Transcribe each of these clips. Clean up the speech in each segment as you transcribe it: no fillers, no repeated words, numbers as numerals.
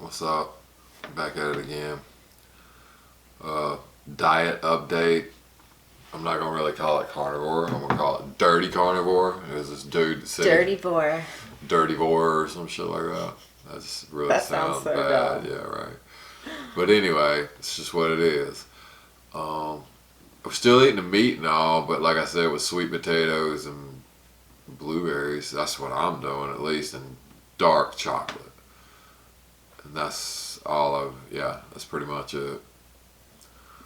What's up? Back at it again. Diet update. I'm not gonna really call it carnivore. I'm gonna call it dirty carnivore. There's this dude that said dirty vor or some shit like that. That just really that sounds so bad. dumb. Yeah, right. But anyway, it's just what it is. I'm still eating the meat and all, but like I said, with sweet potatoes and blueberries, that's what I'm doing at least, and dark chocolate. And that's all of, yeah, that's pretty much it.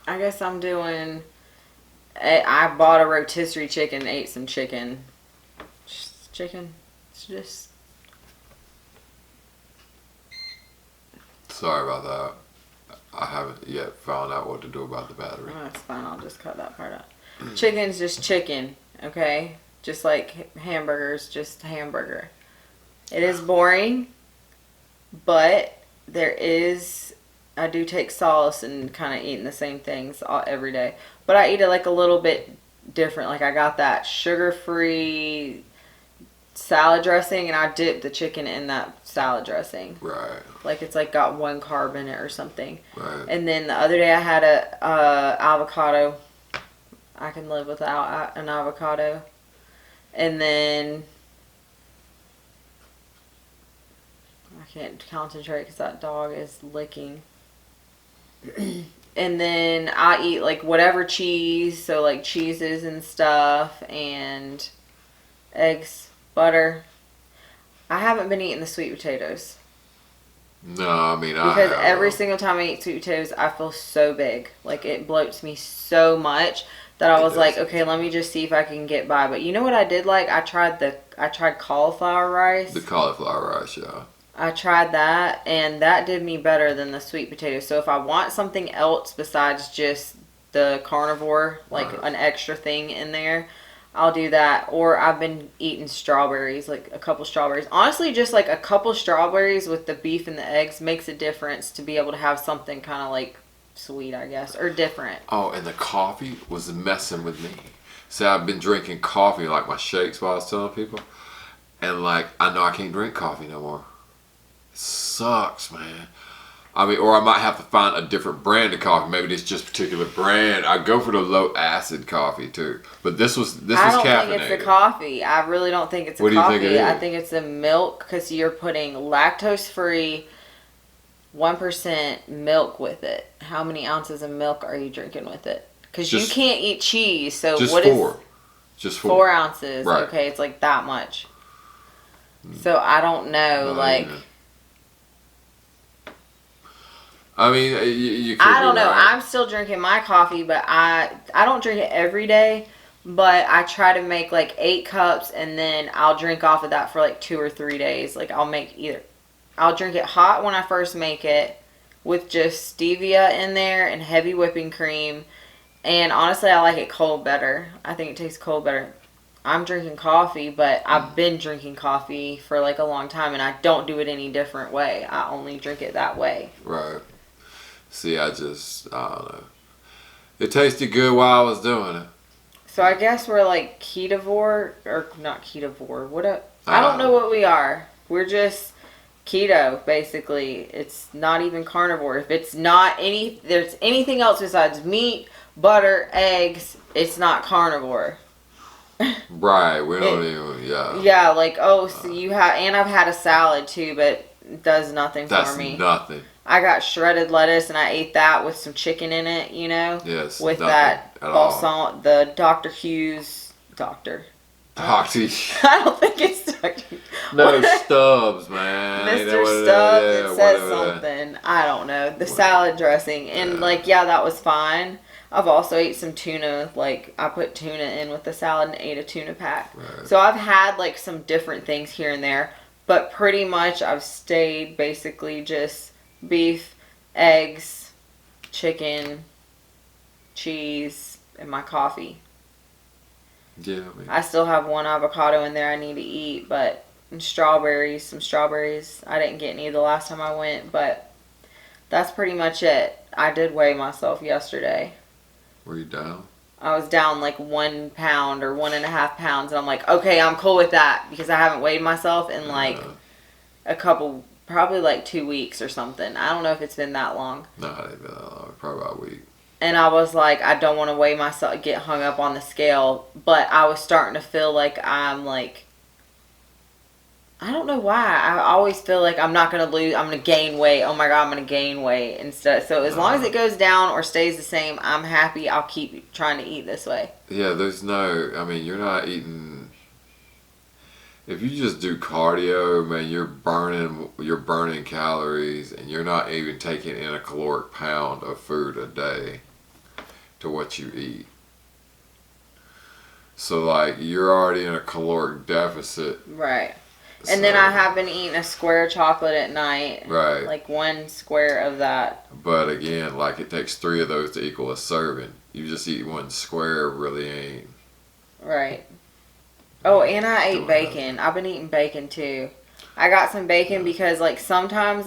I guess I'm doing. I bought a rotisserie chicken, ate some chicken. Just chicken. It's just. Sorry about that. I haven't yet found out what to do about the battery. Oh, that's fine. I'll just cut that part out. Chicken's just chicken, okay? Just like hamburgers, just hamburger. It is boring, but I do take solace in kind of eating the same things every day. But I eat it like a little bit different. Like I got that sugar-free salad dressing, and I dip the chicken in that salad dressing. Right. Like it's like got 1 carb in it or something. Right. And then the other day I had a avocado. I can live without an avocado. And then I can't concentrate because that dog is licking. And then I eat like whatever cheese, so like cheeses and stuff, and eggs, butter. I haven't been eating the sweet potatoes. No, I mean, because every single time I eat sweet potatoes, I feel so big. Like it bloats me so much that I was like, okay, let me just see if I can get by. But you know what I did like? I tried cauliflower rice. The cauliflower rice, yeah. I tried that, and that did me better than the sweet potato. So if I want something else besides just the carnivore, like an extra thing in there, I'll do that. Or I've been eating strawberries, like a couple strawberries. Honestly, just like a couple strawberries with the beef and the eggs makes a difference to be able to have something kind of like sweet, I guess, or different. Oh, and the coffee was messing with me. See, I've been drinking coffee like my shakes while I was telling people. And like, I know I can't drink coffee no more. It sucks, man. I mean, or I might have to find a different brand of coffee. Maybe this just particular brand. I go for the low acid coffee too. But this was caffeinated. I don't think it's the coffee. I really don't think it's a coffee. What do you think it is? I think it's the milk, because you're putting lactose free 1% milk with it. How many ounces of milk are you drinking with it? Because you can't eat cheese. So just what four. Just 4 ounces. Right. Okay, it's like that much. So I don't know, like. I mean, you could I don't know. Right. I'm still drinking my coffee, but I don't drink it every day. But I try to make like 8 cups, and then I'll drink off of that for like 2 or 3 days. Like I'll drink it hot when I first make it, with just stevia in there and heavy whipping cream. And honestly, I like it cold better. I think it tastes cold better. I'm drinking coffee, but I've been drinking coffee for like a long time, and I don't do it any different way. I only drink it that way. Right. See, I don't know. It tasted good while I was doing it. So I guess we're like ketovore, or not ketovore. I don't know what we are. We're just keto, basically. It's not even carnivore. If it's not there's anything else besides meat, butter, eggs, it's not carnivore. Right. We don't even, yeah. Yeah, like, so you have, and I've had a salad too, but it does nothing for me. That's nothing. I got shredded lettuce, and I ate that with some chicken in it, you know? Yes. With that balsam, the Dr. Hughes doctor. Dr. I don't think it's Dr. No, Stubbs, man. Mr. Stubbs, it says something. I don't know. The salad dressing. And, that was fine. I've also ate some tuna. Like, I put tuna in with the salad and ate a tuna pack. Right. So I've had, like, some different things here and there. But pretty much I've stayed basically just beef, eggs, chicken, cheese, and my coffee. Yeah, I mean, I still have 1 avocado in there I need to eat, but some strawberries. I didn't get any the last time I went, but that's pretty much it. I did weigh myself yesterday. Were you down? I was down like 1 pound or 1.5 pounds, and I'm like, okay, I'm cool with that, because I haven't weighed myself in like a couple probably like 2 weeks or something. I don't know if it's been that long. No, it ain't been that long. Probably about a week. And I was like, I don't want to weigh myself, get hung up on the scale. But I was starting to feel like I'm like, I don't know why. I always feel like I'm not going to lose. I'm going to gain weight. Oh my God, I'm going to gain weight instead. So as long as it goes down or stays the same, I'm happy. I'll keep trying to eat this way. Yeah, there's no, I mean, you're not eating, if you just do cardio, man, you're burning calories, and you're not even taking in a caloric pound of food a day to what you eat. So like you're already in a caloric deficit. Right. And then I have been eating a square of chocolate at night. Right. Like 1 square of that. But again, like it takes 3 of those to equal a serving. You just eat 1 square really ain't. Right. Oh, and I ate bacon. I've been eating bacon too. I got some bacon because like sometimes,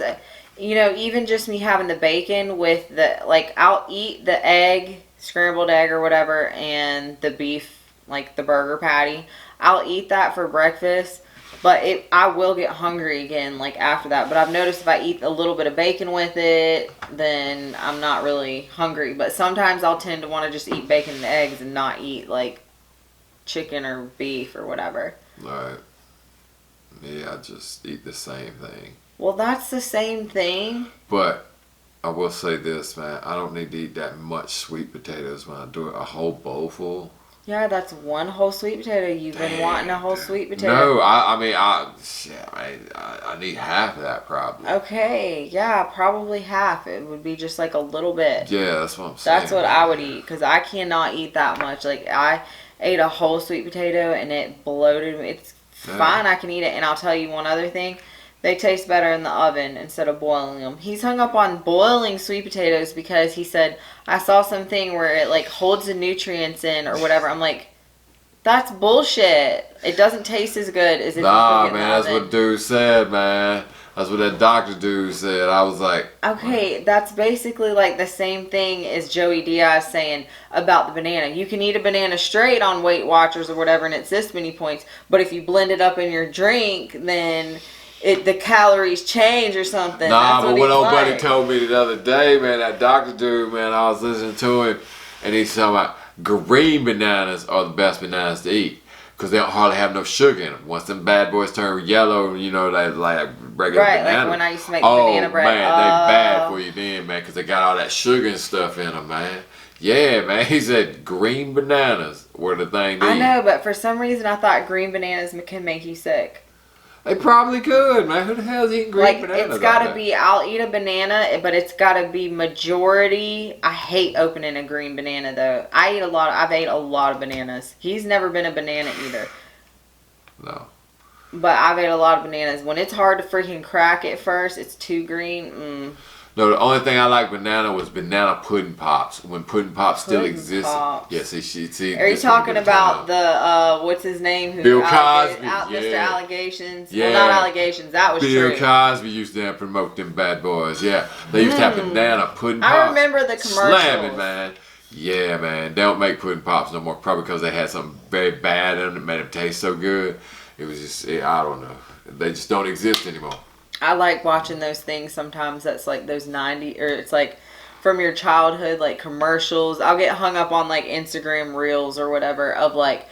even just me having the bacon with the, like I'll eat the egg, scrambled egg or whatever, and the beef, like the burger patty. I'll eat that for breakfast. But I will get hungry again, like, after that. But I've noticed if I eat a little bit of bacon with it, then I'm not really hungry. But sometimes I'll tend to want to just eat bacon and eggs and not eat, like, chicken or beef or whatever. Right. Yeah, I just eat the same thing. Well, that's the same thing. But I will say this, man. I don't need to eat that much sweet potatoes when I do it. A whole bowl full. Yeah, that's 1 whole sweet potato. You've been wanting a whole sweet potato. No, I need half of that probably. Okay, yeah, probably half. It would be just like a little bit. Yeah, that's what I'm saying. That's what I would eat because I cannot eat that much. Like, I ate a whole sweet potato and it bloated me. It's fine, I can eat it. And I'll tell you one other thing. They taste better in the oven instead of boiling them. He's hung up on boiling sweet potatoes because he said, I saw something where it like holds the nutrients in or whatever. I'm like, that's bullshit. It doesn't taste as good as if you cook it in the that's oven. what dude said, man. That's what that doctor dude said. I was like, okay, that's basically like the same thing as Joey Diaz saying about the banana. You can eat a banana straight on Weight Watchers or whatever, and it's this many points. But if you blend it up in your drink, then the calories change or something. Nah, That's but what old like. buddy told me the other day, man, that doctor dude, man, I was listening to him, and he's talking about green bananas are the best bananas to eat. Because they don't hardly have no sugar in them. Once them bad boys turn yellow, they like regular banana. Like when I used to make banana bread. Oh, man, they bad for you then, man, because they got all that sugar and stuff in them, man. Yeah, man, he said green bananas were the thing to eat. I know, but for some reason I thought green bananas can make you sick. They probably could, man. Who the hell's eating green bananas? It's got to be, I'll eat a banana, but it's got to be majority. I hate opening a green banana, though. I've ate a lot of bananas. He's never been a banana eater. No. But I've ate a lot of bananas. When it's hard to freaking crack it first, it's too green. No, the only thing I like banana was banana pudding pops. When pudding pops still existed. Pops. Yeah, see. Are you talking about the, what's his name? Bill Cosby. Mr. Allegations. Yeah. Well, not allegations. That was Bill true. Cosby used to promote them bad boys. Yeah. They used to have banana pudding pops. I remember the commercials. Slamming, man. Yeah, man. They don't make pudding pops no more. Probably because they had something very bad in them that made them taste so good. It was just, I don't know. They just don't exist anymore. I like watching those things sometimes. That's like those 90, or it's like from your childhood, like commercials. I'll get hung up on like Instagram reels or whatever of like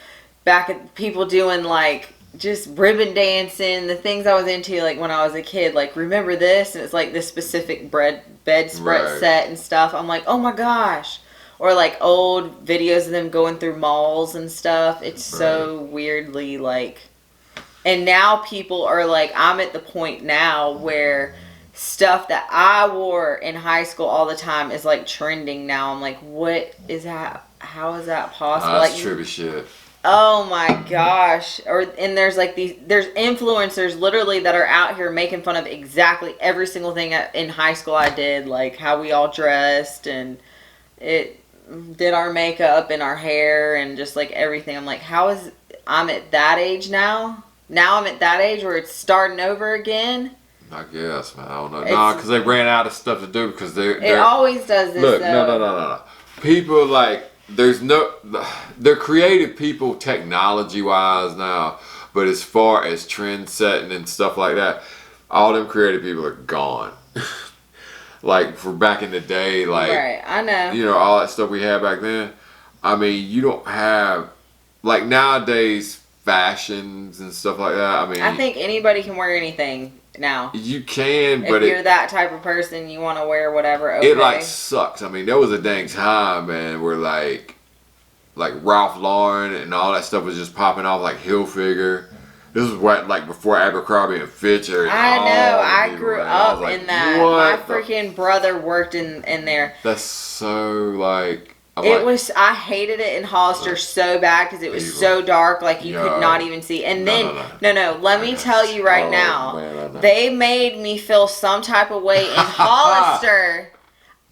back at people doing like just ribbon dancing, the things I was into like when I was a kid. Like, remember this? And it's like this specific bedspread set and stuff. I'm like, oh my gosh. Or like old videos of them going through malls and stuff. It's so weirdly like. And now people are like, I'm at the point now where stuff that I wore in high school all the time is like trending now. I'm like, what is that? How is that possible? That's like, trippy shit. Oh my gosh. And there's like there's influencers literally that are out here making fun of exactly every single thing in high school I did. Like how we all dressed and did our makeup and our hair and just like everything. I'm like, I'm at that age now? Now I'm at that age where it's starting over again. I guess, man. I don't know. Nah, because they ran out of stuff to do because it always does this. Look, though. no. People like they're creative people technology wise now, but as far as trend setting and stuff like that, all them creative people are gone. Like for back in the day, like right, I know. you know, all that stuff we had back then. I mean, you don't have like nowadays fashions and stuff like that. I mean, I think anybody can wear anything now. you can, but If you're that type of person, you want to wear whatever. Okay. it like sucks. I mean, there was a dang time, man, where like Ralph Lauren and all that stuff was just popping off, like Hilfiger. This was what, like before Abercrombie and Fitch. I know. I grew up like, in that. My freaking brother worked in there. That's so like. I hated it in Hollister so bad because it was so dark, like you could not even see. And then, no, let me tell you right now, they made me feel some type of way in Hollister.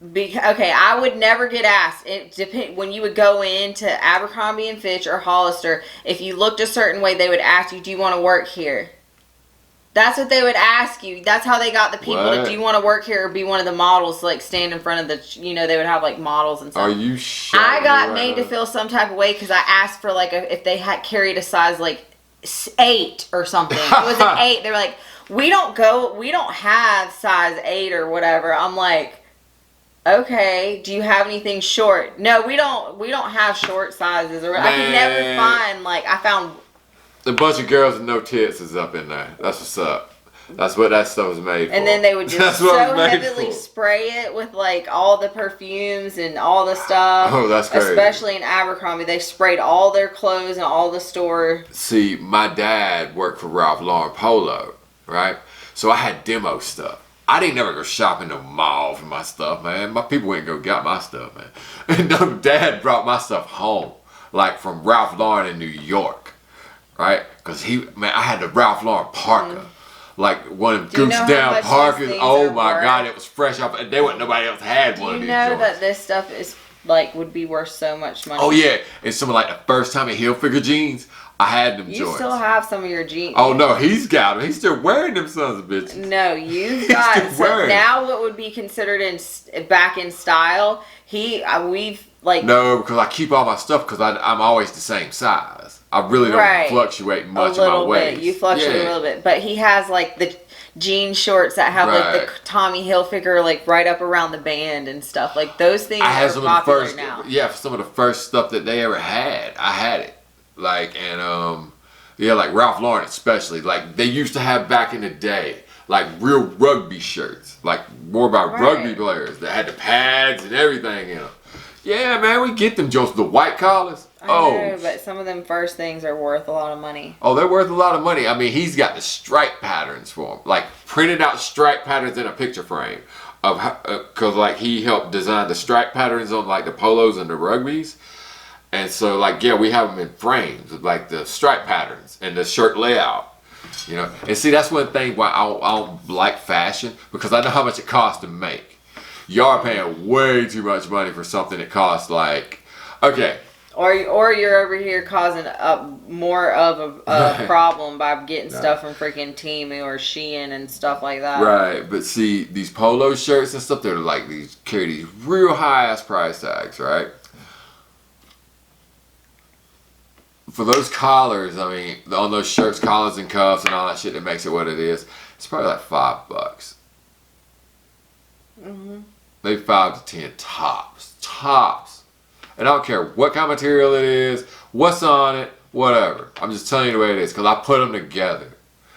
Okay, I would never get asked. When you would go into Abercrombie and Fitch or Hollister, if you looked a certain way, they would ask you, "Do you want to work here?" That's what they would ask you. That's how they got the people to, do you want to work here or be one of the models, like stand in front of the, they would have like models and stuff. Are you sure? I got made to feel some type of way because I asked for like if they had carried a size like 8 or something. It was an 8. They were like, we don't have size 8 or whatever. I'm like, okay, do you have anything short? No, we don't have short sizes. Or I could never find, like, I found a bunch of girls with no tits is up in there. That's what's up. That's what that stuff was made for. And then they would just so heavily spray it with like all the perfumes and all the stuff. Oh, that's crazy. Especially in Abercrombie. They sprayed all their clothes in all the store. See, my dad worked for Ralph Lauren Polo, right? So I had demo stuff. I didn't never go shopping no mall for my stuff, man. My people wouldn't go get my stuff, man. And no, Dad brought my stuff home, like from Ralph Lauren in New York. Right? Because I had the Ralph Lauren parka. Like one of them goose down parkas. Oh my God, it was fresh off. And nobody else had one of these. You know that this stuff is like would be worth so much money. Oh yeah. And some of like the first time in Hilfiger jeans, I had them joints. You still have some of your jeans. Oh no, he's got them. He's still wearing them sons of bitches. No, you've got so now what would be considered back in style. We've like no, because I keep all my stuff because I'm always the same size. I really don't fluctuate much in my waist. You fluctuate a little bit, but he has like the jean shorts that have like the Tommy Hilfiger like right up around the band and stuff. Like those things I had are some popular of the first, now. Yeah, some of the first stuff that they ever had. I had it. Like and like Ralph Lauren especially. Like they used to have back in the day. Like real rugby shirts. Like more about rugby players that had the pads and everything in them. Yeah, man, we get them jokes. The white collars. I know, but some of them first things are worth a lot of money. Oh, they're worth a lot of money. I mean, he's got the stripe patterns for them. Like, printed out stripe patterns in a picture frame. Because, like, he helped design the stripe patterns on, like, the polos and the rugbies. And so, like, yeah, we have them in frames. Like, the stripe patterns and the shirt layout. You know? And see, that's one thing why I don't like fashion. Because I know how much it costs to make. Y'all are paying way too much money for something that costs, like, okay. Or you're over here causing more of a problem by getting stuff from freaking Temu or Shein and stuff like that. Right, but see, these polo shirts and stuff, they're like carry these real high ass price tags, right? For those collars, I mean, on those shirts, collars and cuffs and all that shit that makes it what it is, it's probably like $5. Maybe 5 to 10 tops. And I don't care what kind of material it is, what's on it, whatever. I'm just telling you the way it is because I put them together.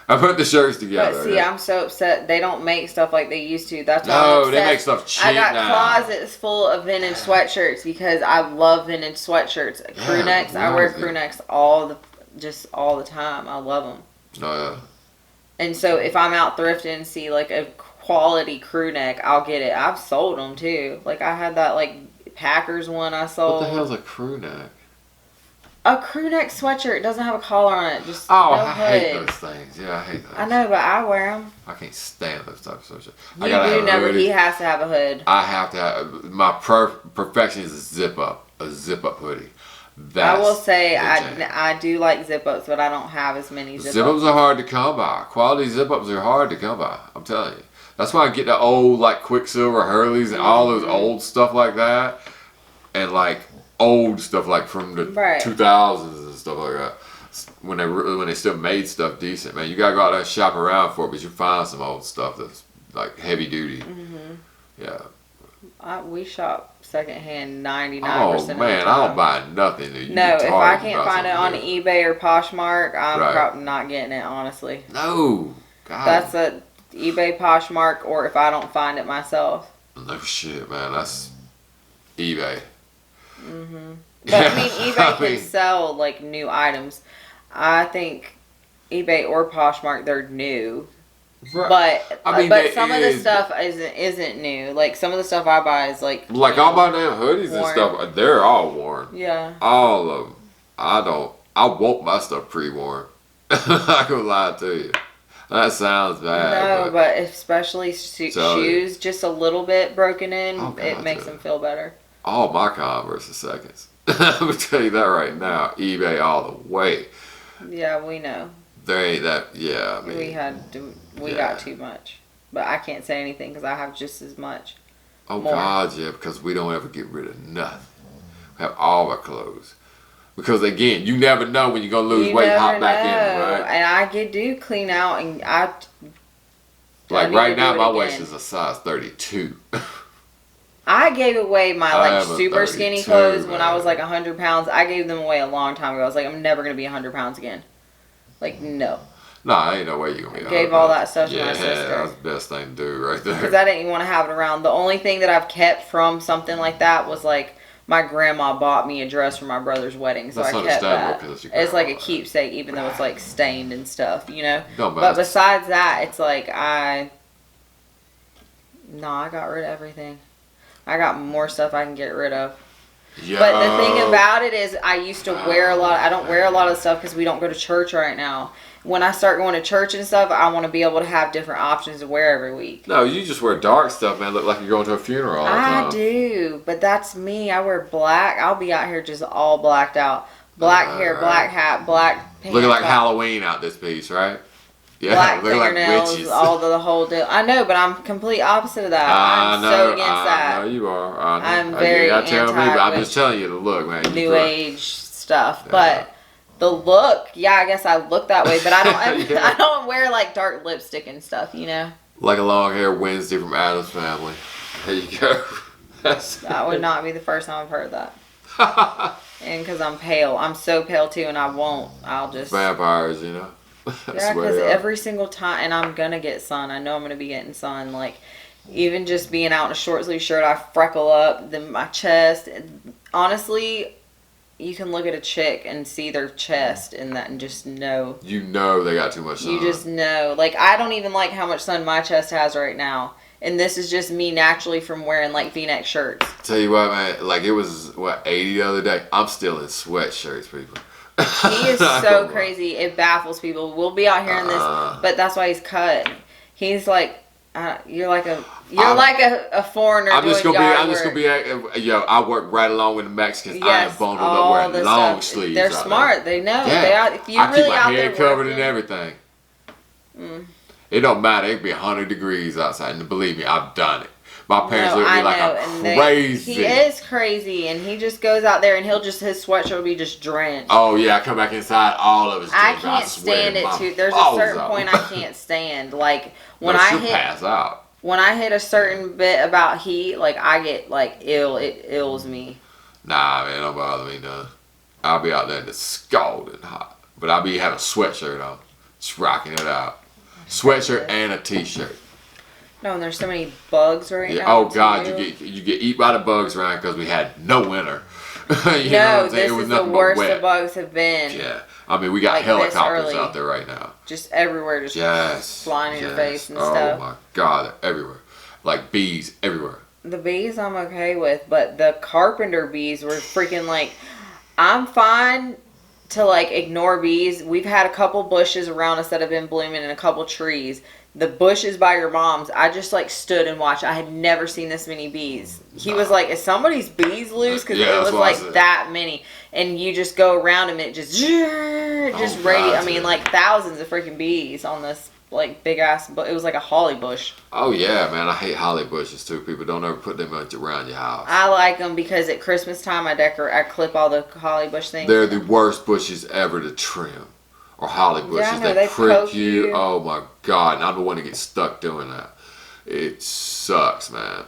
I put the shirts together. But see, I'm so upset they don't make stuff like they used to. That's why no, they make stuff cheap now. I got closets full of vintage sweatshirts because I love vintage sweatshirts. Crew necks, I wear crew necks all the time. I love them. Oh yeah. And so if I'm out thrifting and see like a quality crew neck, I'll get it. I've sold them too. Like I had that like Packers one I sold. What the hell's a crew neck? A crew neck sweatshirt doesn't have a collar on it. Just I hate those things. Yeah, I hate those. I know, but I wear them. I can't stand those types of sweatshirts. He has to have a hood. I have to have my perfection is a zip up hoodie. I will say I do like zip ups, but I don't have as many zip ups. Zip ups are hard to come by. Quality zip ups are hard to come by. I'm telling you. That's why I get the old like Quicksilver Hurleys and all those old stuff like that, and like old stuff like from the 2000s and stuff like that. when they still made stuff decent, man. You gotta go out there and shop around for it, but you find some old stuff that's like heavy duty. Yeah. We shop secondhand 99% Oh of the man, time. I don't buy nothing. No, if I can't find it on eBay or Poshmark, I'm Right. probably not getting it, honestly. No. God. That's a eBay, Poshmark, or if I don't find it myself. No shit, man. That's eBay. But I mean, eBay can sell like new items. I think eBay or Poshmark, they're new. Right. But some of the stuff isn't new. Like some of the stuff I buy is like all my damn hoodies and stuff. They're all worn. Yeah. All of them. I want my stuff pre-worn. I can lie to you. That sounds bad. No, but especially shoes, just a little bit broken in, it makes them feel better. All my Converse are seconds. I'm gonna tell you that right now. eBay all the way. Yeah, we know. There ain't that. Yeah, I mean, we got too much, but I can't say anything because I have just as much. Oh more. God, yeah, because we don't ever get rid of nothing. We have all our clothes. Because again, you never know when you're gonna lose weight, hop back in, right? And I do clean out, and like right now, my waist is a size 32. I gave away my like super 32, skinny clothes man. when I was like 100 pounds. I gave them away a long time ago. I was like, I'm never gonna be 100 pounds again. Like no. Nah, ain't no way you gonna be. I gave all that stuff to my Yeah, sister. that was the best thing to do right there. Because I didn't even want to have it around. The only thing that I've kept from something like that was like my grandma bought me a dress for my brother's wedding, so That's I kept that. understandable, 'cause it's your It's like a grandma, keepsake, even though it's like stained and stuff, you know. Don't But matter. besides that, it's like I got rid of everything. I got more stuff I can get rid of. Yo. But the thing about it is, I used to wear a lot. I don't wear a lot of stuff because we don't go to church right now. When I start going to church and stuff, I want to be able to have different options to wear every week. No, you just wear dark stuff, man. Look like you're going to a funeral all the time. I do, but that's me. I wear black. I'll be out here just all blacked out. Black hair, black hat, black pants. Looking like Halloween out this piece, right? Yeah, black looking like fingernails, witches. all the whole deal. I know, but I'm complete opposite of that. I'm so against that. I know you are. I know. I'm very You tell me, but I'm anti just telling you to look, man. New age stuff, but the look, yeah, I guess I look that way, but I don't. Yeah. I don't wear like dark lipstick and stuff, you know. Like a long hair Wednesday from Addams Family. There you go. That would not be the first time I've heard that. And because I'm pale, I'm so pale too, and I'll just vampires, you know. Yeah, because every single time, and I'm gonna get sun. I know I'm gonna be getting sun. Like, even just being out in a short sleeve shirt, I freckle up. Then my chest. Honestly, you can look at a chick and see their chest and that, and just know. You know they got too much sun. You just know. Like, I don't even like how much sun my chest has right now, and this is just me naturally from wearing like V-neck shirts. Tell you what, man. Like it was 80 the other day. I'm still in sweatshirts, people. He is so crazy. It baffles people. We'll be out here in this, but that's why he's cut. He's like, you're like a foreigner. I'm just gonna be. Yo, I work right along with the Mexicans. Yes, I am bundled up wearing long sleeves. They're smart. They know. Yeah. If you're I really keep my out head there covered working, and everything. It don't matter. It could be 100 degrees outside, and believe me, I've done it. My parents look at me like I'm crazy. He is crazy, and he just goes out there, and his sweatshirt will be just drenched. Oh yeah, I come back inside, all of it's drenched. I can't stand it too. There's a certain point I can't stand. Like when pass out. When I hit a certain bit about heat, like I get like ill. It ills me. Nah, man, don't bother me none. I'll be out there and it's scalding hot, but I'll be having a sweatshirt on, just rocking it out. Sweatshirt and a t-shirt. No, and there's so many bugs right now. Oh God, you get eat by the bugs around because we had no winter. This is the worst the bugs have been. Yeah, I mean we got like helicopters out there right now. Just everywhere, just flying in your face and stuff. Oh my God, they're everywhere. Like bees everywhere. The bees I'm okay with, but the carpenter bees were freaking like. I'm fine to like ignore bees. We've had a couple bushes around us that have been blooming and a couple trees. The bushes by your mom's, I just like stood and watched. I had never seen this many bees. He was like, is somebody's bees loose? Because it was like that many. And you just go around them and it just radiates. I mean, like thousands of freaking bees on this like big ass, but it was like a holly bush. Oh yeah, man, I hate holly bushes too. People don't ever put them around your house. I like them because at Christmas time I clip all the holly bush things. They're the worst bushes ever to trim. or holly bushes. Yeah, I know, They they prick poke you. you. Oh my God! And I'm the one that gets stuck doing that. It sucks, man.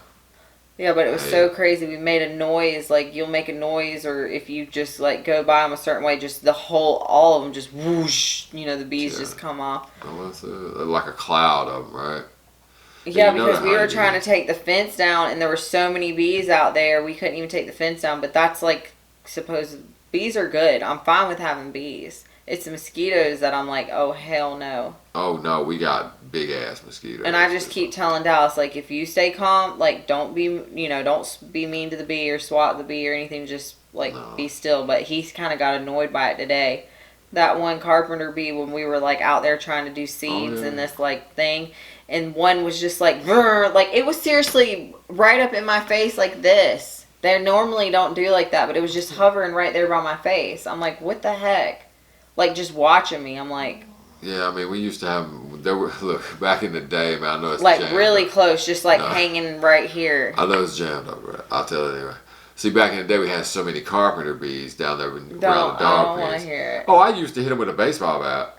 Yeah, but it I was hate so it. crazy. We made a noise, like you'll make a noise, or if you just like go by them a certain way, just all of them just whoosh. You know, the bees Yeah. just come off. Oh, that's like a cloud of them, right? And Yeah, you know because the we were trying to honeybees. take the fence down, and there were so many bees out there, we couldn't even take the fence down. But that's like supposed bees are good. I'm fine with having bees. It's the mosquitoes that I'm like, oh hell no. Oh no, we got big ass mosquitoes. And I just keep telling Dallas, like, if you stay calm, like, don't be, don't be mean to the bee or swat the bee or anything. Just, like, No. be still. But he's kind of got annoyed by it today. That one carpenter bee, when we were, like, out there trying to do seeds yeah. and this, like, thing. And one was just, like, brr, like, it was seriously right up in my face like this. They normally don't do like that, but it was just hovering right there by my face. I'm like, what the heck? Like, just watching me. I'm like, Yeah, I mean, we used to have. There were look back in the day, man. I know it's like jammed really up. close, just like No. hanging right here. I know it's jammed up, right? I'll tell you anyway. See, back in the day, we had so many carpenter bees down there around the I dog don't want to pens. hear it. Oh, I used to hit them with a baseball bat.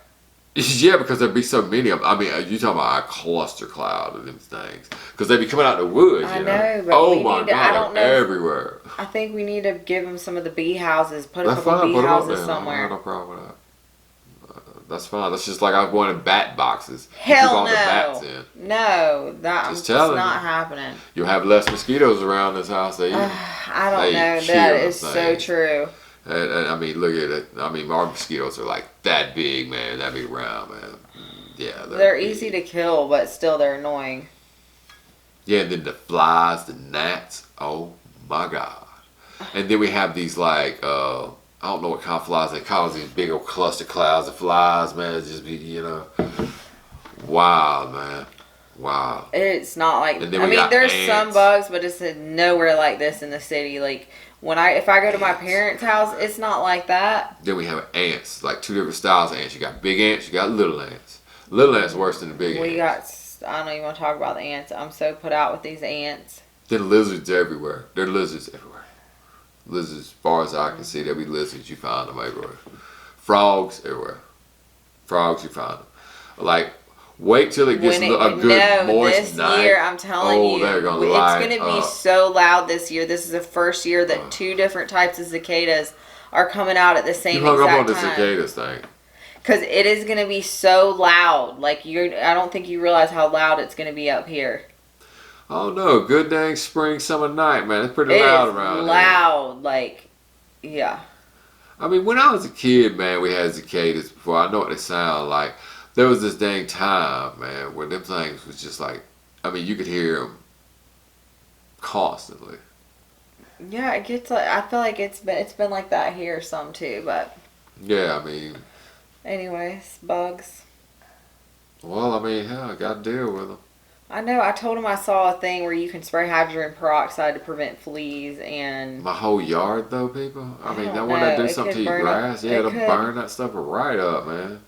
Yeah, because there'd be so many of them. I mean, you talking about a cluster cloud of them things? Because they'd be coming out of the woods. I You know, but oh we my need to, I God, don't they're know. everywhere. I think we need to give them some of the bee houses. Put a That's couple fine. bee Put them up houses there. I somewhere. have no problem with that. That's fine. That's just like I wanted bat boxes. You keep Hell all the bats no. in. No, Just it's telling not you. happening. You'll have less mosquitoes around this house. They I don't They know. kill That the is so things. true. and I mean, look at it. I mean, our mosquitoes are like that big, man. That big round, man. Yeah, They're big. easy to kill, but still they're annoying. Yeah, and then the flies, the gnats. Oh my God. And then we have these like I don't know what kind of flies they call these big old cluster clouds of flies, man. It's just be wild, man. Wow. It's not like, And then I we mean, got there's some ants. bugs, but it's nowhere like this in the city. Like if I go to my parents' house, it's not like that. Then we have ants, like two different styles of ants. You got big ants, you got little ants. Little ants worse than the big We ants. got, I don't even want to talk about the ants. I'm so put out with these ants. Then lizards everywhere. There are lizards everywhere. Lizards, as far as I can see, there'll be lizards. You find them everywhere. Frogs everywhere. Frogs, you find them. Like, wait till it gets a good moist this night. year, I'm telling you, they're gonna it's light going to be up. so loud this year. This is the first year that two different types of cicadas are coming out at the same You hung up on exact the time. cicadas thing. Because it is going to be so loud. Like, I don't think you realize how loud it's going to be up here. Oh no, good dang spring summer night, man. It's pretty It loud is around here. loud. Like, yeah. I mean, when I was a kid, man, we had cicadas before. I know what they sound like. There was this dang time, man, where them things was just like, I mean, you could hear them constantly. Yeah, it gets like, I feel like it's been like that here some too, but Yeah, I mean, anyways, bugs. well, I mean, hell, I got to deal with them. I know, I told him I saw a thing where you can spray hydrogen peroxide to prevent fleas and My whole yard, though, people. I mean, don't that when they know. do It something to could your burn up- grass, yeah, it it'll could. burn that stuff right up, man.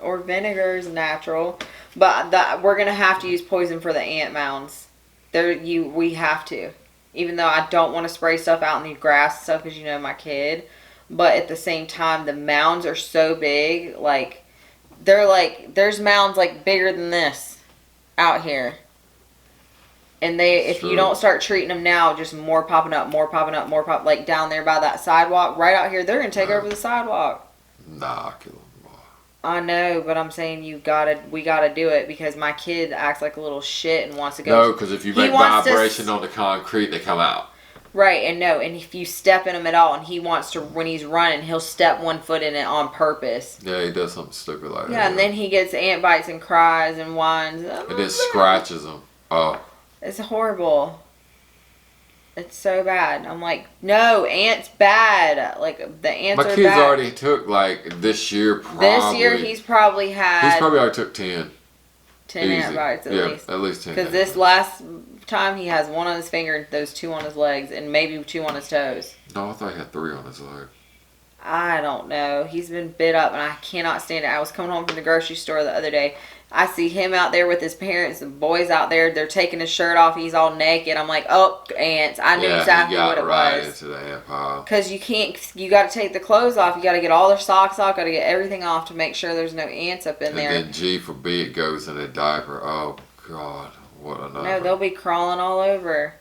or vinegar is natural, but we're gonna have to use poison for the ant mounds. We have to, even though I don't want to spray stuff out in the grass and stuff because my kid, but at the same time the mounds are so big, like they're like there's mounds like bigger than this out here. And if you Sure. don't start treating them now, just more popping up, like down there by that sidewalk, right out here, they're gonna take over the sidewalk. Nah, kill them. I know, but I'm saying we gotta do it because my kid acts like a little shit and wants to go. No, because if you He make wants to vibration on the concrete, they come out. Right, and if you step in him at all, and he wants to, when he's running, he'll step one foot in it on purpose. Yeah, he does something stupid like that. Yeah, and then he gets ant bites and cries and whines. And then scratches them. Oh. It's horrible. It's so bad. I'm like, no, ants bad. Like, the ants My are kids bad. already took, like, this year probably. This year he's probably had He's probably already took 10. 10 ant Easy. bites at Yeah, least. at least 10. Because this last time he has one on his finger and those two on his legs and maybe two on his toes. No, I thought he had 3 on his leg. I don't know. He's been bit up and I cannot stand it. I was coming home from the grocery store the other day I see him out there with his parents. The boys out there, they're taking his shirt off. He's all naked. I'm like, oh, ants. I knew exactly what it right was. into the ant pile. Because you got to take the clothes off. You got to get all their socks off. Got to get everything off to make sure there's no ants up in there. And then G for B, it goes in a diaper. Oh, God. What a number. No, they'll be crawling all over.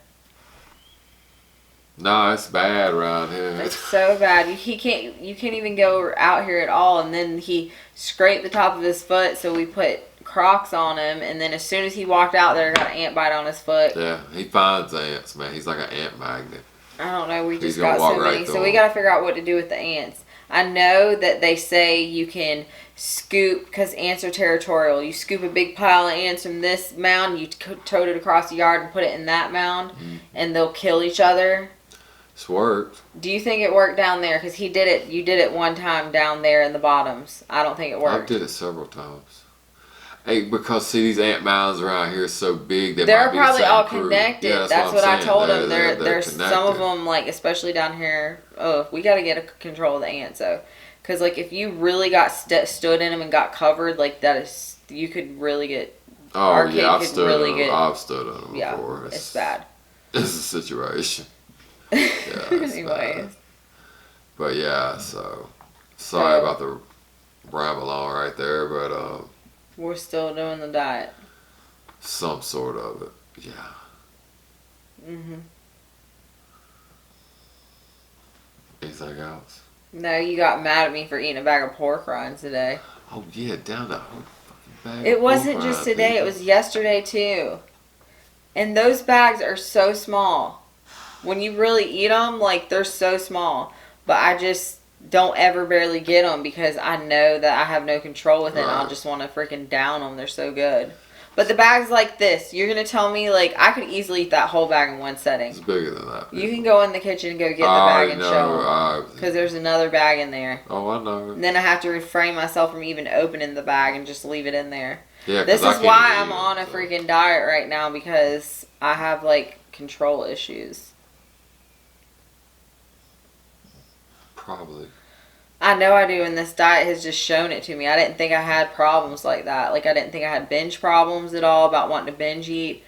No, it's bad around here. It's so bad. You can't even go out here at all. And then he scraped the top of his foot, so we put Crocs on him. And then as soon as he walked out there, got an ant bite on his foot. Yeah, he finds ants, man. He's like an ant magnet. I don't know. We He's just gonna got walk so right many. through So we them. got to figure out what to do with the ants. I know that they say you can scoop, because ants are territorial. You scoop a big pile of ants from this mound, you tote it across the yard and put it in that mound, and they'll kill each other. It's worked. Do you think it worked down there? Because he did it. You did it one time down there in the bottoms. I don't think it I worked. did it several times. Hey, because see, these ant mounds around here are so big. They're might be probably the same all crew. connected. Yeah, that's what I I'm told saying. him. They're There's some of connected. them, like especially down here. Oh, we got to get a control of the ants though, because like if you really got stood in them and got covered, like that is you could really get. Oh our kid yeah, I've could stood really on get- them. I've stood on them Yeah, before. it's bad. It's a situation. Yeah, it's Anyways, bad. But yeah, so sorry about the ramble on right there, but we're still doing the diet. some sort of it. Yeah. Mhm. Anything else? No, you got mad at me for eating a bag of pork rinds today. Oh yeah, down that whole fucking bag. It of wasn't pork just rinds, today, it people. was yesterday too. And those bags are so small. When you really eat them, like they're so small. But I just don't ever barely get them because I know that I have no control with it and I'll Right. just want to freaking down them. They're so good. But the bags like this, you're going to tell me like I could easily eat that whole bag in one It's setting. bigger than that. You can people. go in the kitchen and go get the I bag already and know. show them. Because there's another bag in there. Oh, I know. And then I have to refrain myself from even opening the bag and just leave it in there. Yeah, This 'cause I is can't why even I'm eat on them, a so. freaking diet right now because I have like control issues. Probably. I know I do, and this diet has just shown it to me. I didn't think I had problems like that. Like I didn't think I had binge problems at all about wanting to binge eat.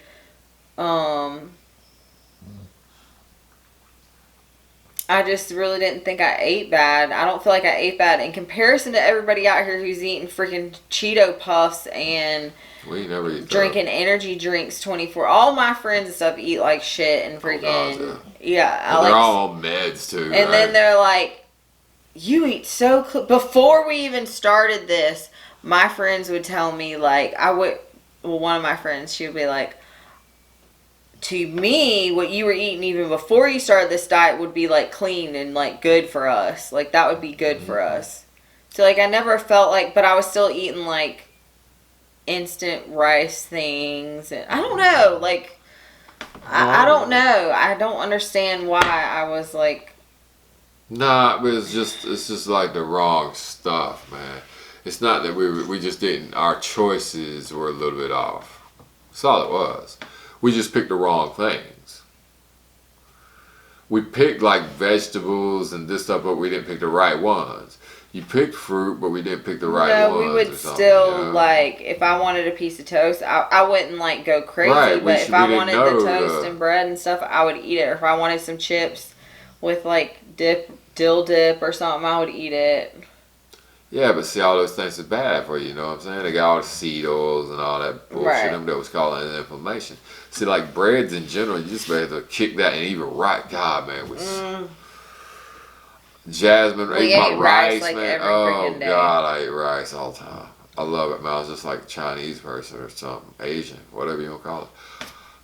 I just really didn't think I ate bad. I don't feel like I ate bad in comparison to everybody out here who's eating freaking Cheeto puffs and We never eat that. drinking energy drinks 24. All my friends and stuff eat like shit and freaking God, yeah. And they're all on meds too. And right? then they're like, you eat so before we even started this, my friends would tell me like one of my friends, she would be like, to me, what you were eating even before you started this diet would be like clean and like good for us. Like that would be good for us. So like I never felt like, but I was still eating like instant rice things. And I don't know, like, I don't know. I don't understand why I was like. Nah, but it's just like the wrong stuff, man. It's not that we just didn't. Our choices were a little bit off. That's all it was. We just picked the wrong things. We picked like vegetables and this stuff, but we didn't pick the right ones. You picked fruit, but we didn't pick the right No, ones. we would or something, still you know? like if I wanted a piece of toast, I wouldn't like go crazy. Right, But if I we wanted didn't the know toast the- and bread and stuff, I would eat it. Or if I wanted some chips with like dill dip or something, I would eat it. Yeah, but see, all those things are bad for you, you know what I'm saying? They got all the seed oils and all that bullshit. Right. Them that was causing inflammation. See, like breads in general, you just better kick that and even right. God, man, with Jasmine, We ate my ate rice, rice, like, man. every Oh freaking day. God, I ate rice all the time. I love it, man. I was just like a Chinese person or something, Asian, whatever you want to call it.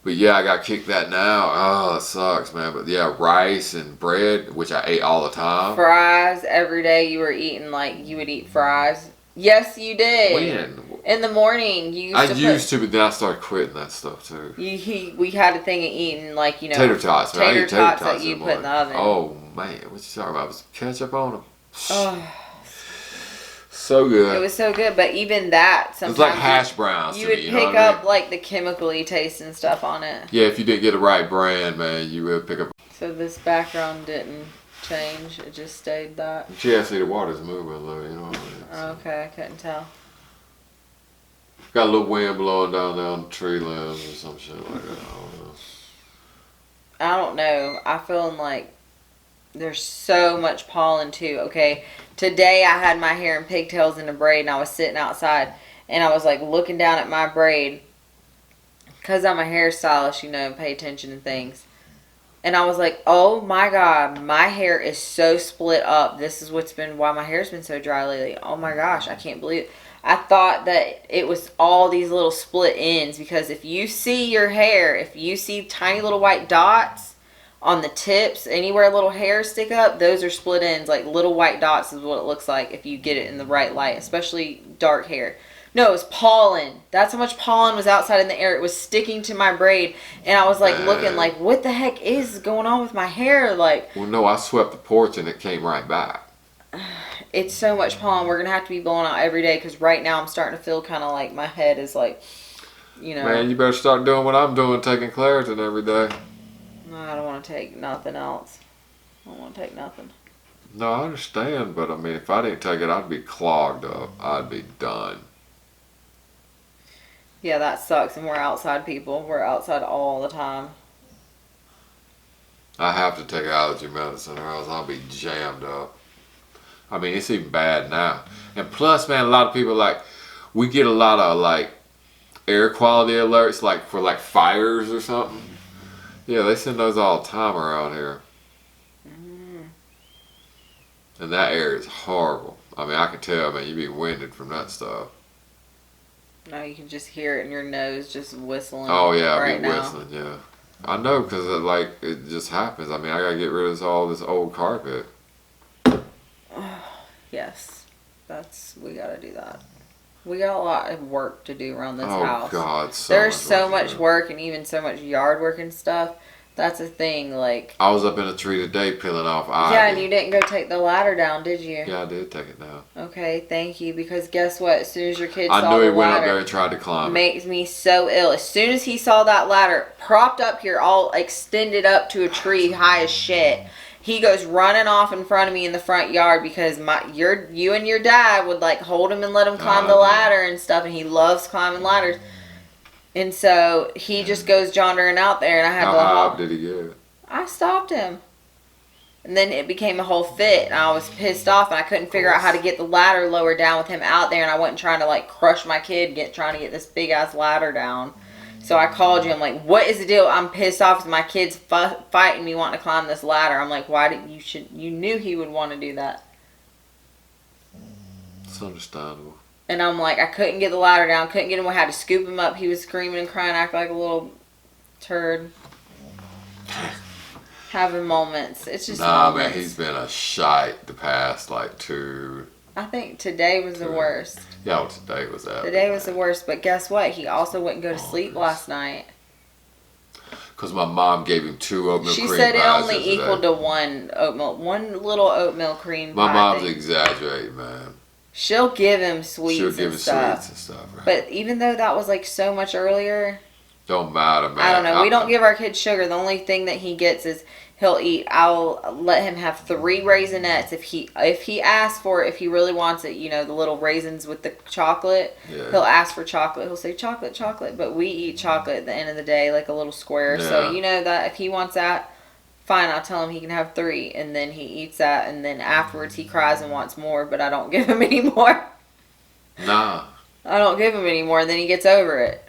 But yeah, I got kicked that now. Oh, it sucks, man. But yeah, rice and bread, which I ate all the time. Fries every day. You were eating like you would eat fries. Yes, you did. When? In the morning, you used I to used to, but then I started quitting that stuff too. we had a thing of eating like Tater tots, man. I tater eat tater tots that you in put in the oven. Oh man, what you talking about? Was ketchup on them? Oh, So good. it was so good, but even that It's sometimes like hash browns. you to would me, you pick know what I up mean? like the chemically taste and stuff on it. Yeah, if you didn't get the right brand, man, you would pick up. So this background didn't change; it just stayed that. Yeah, see the water's moving a little, you know what I mean? Okay, I couldn't tell. Got a little wind blowing down the tree limbs or some shit like that. I don't know. I don't know. I feel like there's so much pollen too. Okay, today I had my hair in pigtails in a braid, and I was sitting outside, and I was like looking down at my braid, cause I'm a hairstylist, you know, pay attention to things. And I was like, oh my God, my hair is so split up. This is why my hair's been so dry lately. Oh my gosh, I can't believe it. I thought that it was all these little split ends, because if you see your hair, if you see tiny little white dots on the tips, anywhere little hairs stick up, those are split ends. Like little white dots is what it looks like if you get it in the right light, especially dark hair. No, it was pollen. That's how much pollen was outside in the air. It was sticking to my braid. And I was like looking like, what the heck is going on with my hair? Like, well, no, I swept the porch and it came right back. It's so much pollen. We're going to have to be blowing out every day, because right now I'm starting to feel kind of like my head is like, you know. Man, you better start doing what I'm doing, taking Claritin every day. No, I don't want to take nothing else. I don't want to take nothing. No, I understand, but I mean, if I didn't take it, I'd be clogged up. I'd be done. Yeah, that sucks. And we're outside people. We're outside all the time. I have to take allergy medicine or else I'll be jammed up. I mean, it's even bad now. And plus, man, a lot of people, like, we get a lot of, like, air quality alerts, like, for, like, fires or something. Yeah, they send those all the time around here. And that air is horrible. I mean, I can tell, man, you be winded from that stuff. No, you can just hear it in your nose just whistling. Oh, yeah, right I be whistling, yeah. I know, because, like, it just happens. I mean, I got to get rid of all this old carpet. Yes. We got to do that. We got a lot of work to do around this house. Oh, God. There's so much work and even so much yard work and stuff. That's a thing, like... I was up in a tree today peeling off ivy. Yeah, and you didn't go take the ladder down, did you? Yeah, I did take it down. Okay, thank you, because guess what? As soon as your kid I saw knew the he went up ladder, there and tried to climb. Makes me so ill. As soon as he saw that ladder propped up here, all extended up to a tree high as shit, he goes running off in front of me in the front yard, because you and your dad would like hold him and let him climb the ladder and stuff, and he loves climbing ladders. And so he just goes jondering out there, and I had How to... high up did he get? I stopped him. And then it became a whole fit, and I was pissed off, and I couldn't figure out how to get the ladder lower down with him out there, and I wasn't trying to like crush my kid trying to get this big ass ladder down. So I called you. I'm like, what is the deal? I'm pissed off because my kid's fighting me wanting to climb this ladder. I'm like, you knew he would want to do that. It's understandable. And I'm like, I couldn't get the ladder down, couldn't get him, I had to scoop him up. He was screaming and crying, acting like a little turd. Having moments. It's just moments. Man, he's been a shite the past like 2. I think today was the worst. Yeah, well, today was that. Today was the worst, but guess what? He also wouldn't go to sleep last night. Because my mom gave him 2 oatmeal cream pies. She said it only yesterday. equaled to one little oatmeal cream pie. My mom's thing. exaggerating, man. She'll give him sweets She'll give him stuff. sweets and stuff, right? But even though that was like so much earlier, don't matter, man. I don't know. We don't give our kids sugar. The only thing that he gets is he'll eat. I'll let him have 3 Raisinets if he asks for it. If he really wants it, you know, the little raisins with the chocolate. Yeah. He'll ask for chocolate. He'll say chocolate. But we eat chocolate at the end of the day, like a little square. Yeah. So you know that if he wants that, fine. I'll tell him he can have 3, and then he eats that, and then afterwards he cries and wants more. But I don't give him any more. Nah. I don't give him any more, and then he gets over it,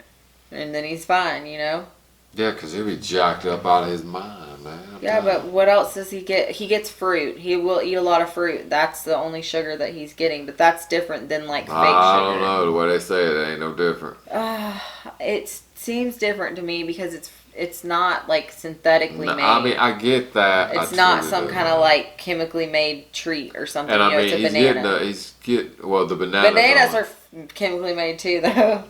and then he's fine. You know. Yeah, because he'll be jacked up out of his mind, man. Yeah, but what else does he get? He gets fruit. He will eat a lot of fruit. That's the only sugar that he's getting. But that's different than like fake sugar. I don't know. The way they say it ain't no different. It seems different to me because it's not like synthetically made. I mean, I get that. It's not some kind of like chemically made treat or something. And I mean, it's a he's banana. the bananas. Bananas are chemically made too, though.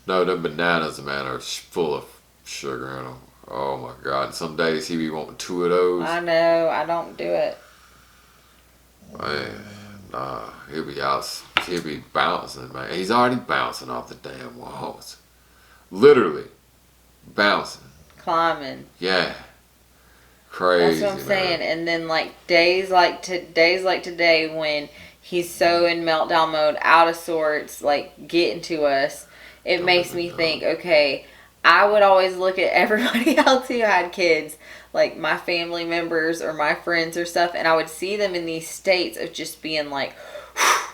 No, the bananas, man, are full of sugar in them. Oh my God! And some days he be wanting 2 of those. I know. I don't do it. Man, nah. He'll be bouncing, man. He's already bouncing off the damn walls. Literally, bouncing. Climbing. Yeah. Crazy. That's what I'm saying. And then like days like today when he's so in meltdown mode, out of sorts, like getting to us. it makes me think, okay, I would always look at everybody else who had kids, like my family members or my friends or stuff, and I would see them in these states of just being like,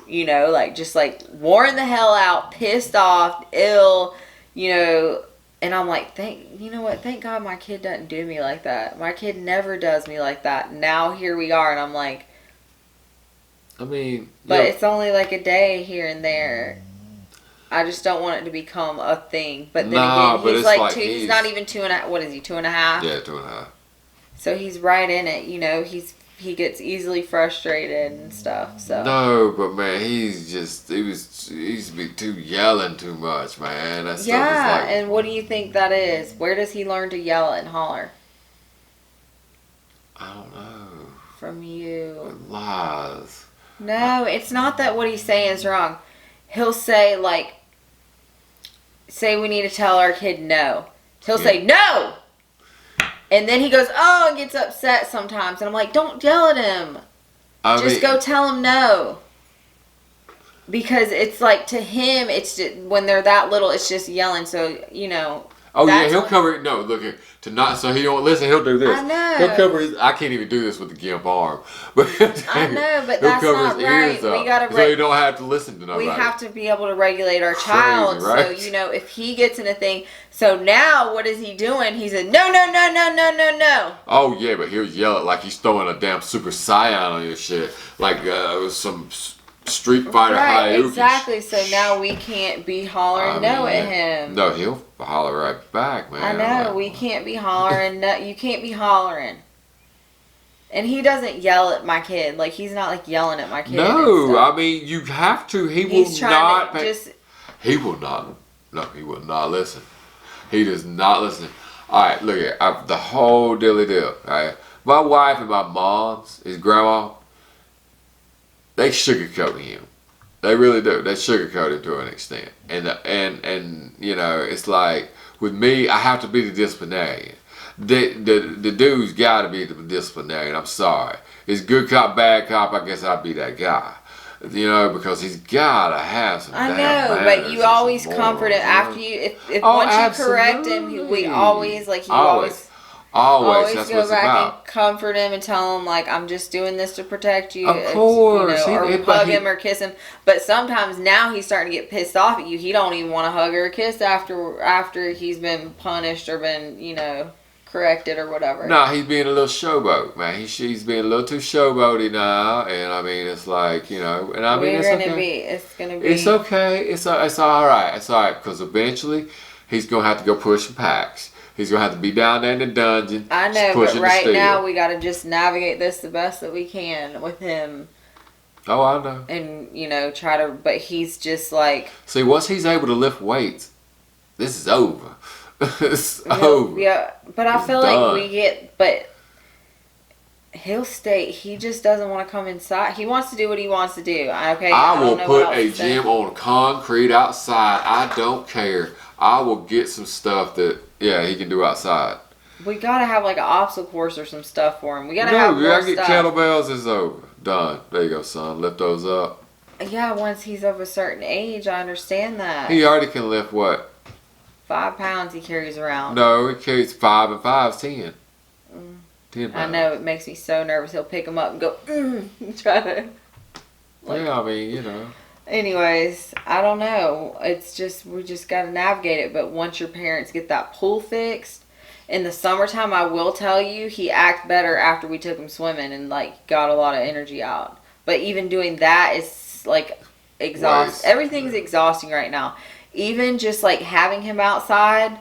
like just like worn the hell out, pissed off, ill, and I'm like, thank God my kid doesn't do me like that. My kid never does me like that. Now here we are, and I'm like, but it's only like a day here and there. I just don't want it to become a thing. But then again, he's like two. He's not even 2.5. What is he? 2.5. Yeah, 2.5. So he's right in it. He gets easily frustrated and stuff. So no, but man, he used to be yelling too much, man. That stuff is like, and what do you think that is? Where does he learn to yell and holler? I don't know. From you. Lies. No, it's not that what he's saying is wrong. He'll say say we need to tell our kid no. He'll say no! And then he goes, oh, and gets upset sometimes. And I'm like, don't yell at him. Just go tell him no. Because it's like, to him, it's just, when they're that little, it's just yelling. So, Oh, yeah, he'll cover it. No, look here. So he don't listen, he'll do this. I know. He'll cover his, I can't even do this with the gimp arm. But I know, but that's not right. We gotta so you don't have to listen to nobody. We have to be able to regulate our child. Right? So, if he gets in a thing. So now, what is he doing? He said, no, no, no, no, no, no, no. Oh, yeah, but he'll yell it like he's throwing a damn Super Saiyan on your shit. Like some Street Fighter high. Exactly. So now we can't be hollering no at him. No, he'll holler right back, man. I know. We can't be hollering no. You can't be hollering. And he doesn't yell at my kid. Like, he's not like yelling at my kid. No, I mean, you have to. He will not. He will not. No, he will not listen. He does not listen. All right, look here. The whole dilly deal. All right, my wife and my mom's, his grandma, they sugarcoat him. They really do. They sugarcoat him to an extent. And it's like, with me, I have to be the disciplinarian. The dude's got to be the disciplinarian. I'm sorry. It's good cop, bad cop. I guess I'd be that guy. Because he's got to have some. I know, but you always comfort him after you. If once you correct him, we always always go back and comfort him and tell him, like, I'm just doing this to protect you. Of course. Or hug him or kiss him. But sometimes now he's starting to get pissed off at you. He don't even want to hug or kiss after he's been punished or been, corrected or whatever. No, he's being a little showboat, man. He's being a little too showboaty now. And I mean, it's like, and I mean, it's okay. It's okay. It's all right. It's all right. Because eventually he's going to have to go push some packs. He's going to have to be down there in the dungeon. I know, but right now we got to just navigate this the best that we can with him. Oh, I know. And, try to, but he's just like. See, once he's able to lift weights, this is over. It's over. Yeah, but I feel like but he'll stay. He just doesn't want to come inside. He wants to do what he wants to do. Okay. I will put a gym on concrete outside. I don't care. I will get some stuff that he can do outside. We gotta have like an obstacle course or some stuff for him. We gotta have more stuff. Get kettlebells. It's over. Done. There you go, son. Lift those up. Yeah, once he's of a certain age, I understand that. He already can lift what? 5 pounds he carries around. No, he carries 5 and 5's 10. 10 pounds. I know, it makes me so nervous. He'll pick him up and go, try to. I mean, Anyways, I don't know. It's just, we just got to navigate it. But once your parents get that pool fixed, in the summertime, I will tell you, he acted better after we took him swimming and, got a lot of energy out. But even doing that is, exhausting. Everything's exhausting right now. Even just, having him outside,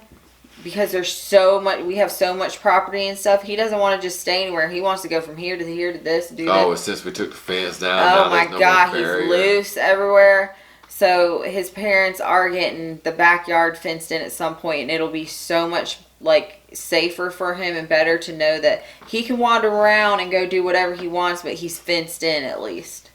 because there's so much, we have so much property and stuff, he doesn't want to just stay anywhere. He wants to go from here to here to this, do that. Oh, since we took the fence down. Oh my God, he's loose everywhere. So his parents are getting the backyard fenced in at some point, and it'll be so much, safer for him and better to know that he can wander around and go do whatever he wants, but he's fenced in at least.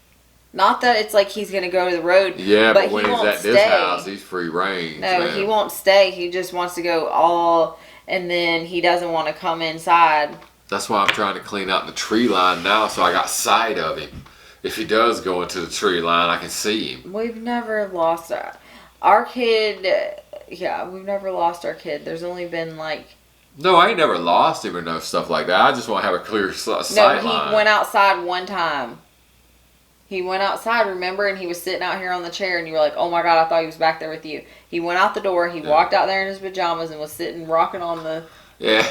Not that it's like he's going to go to the road. Yeah, but when he's at this house, he's free range. No, man. He won't stay. He just wants to go all, and then he doesn't want to come inside. That's why I'm trying to clean out the tree line now, so I got sight of him. If he does go into the tree line, I can see him. We've never lost that. Our kid, yeah, we've never lost our kid. There's only been like. No, I ain't never lost him or no stuff like that. I just want to have a clear sight No, he line. went outside one time. He went outside, remember, and he was sitting out here on the chair, and you were like, oh my God, I thought he was back there with you. He went out the door, he walked out there in his pajamas and was sitting, rocking on the... Yeah.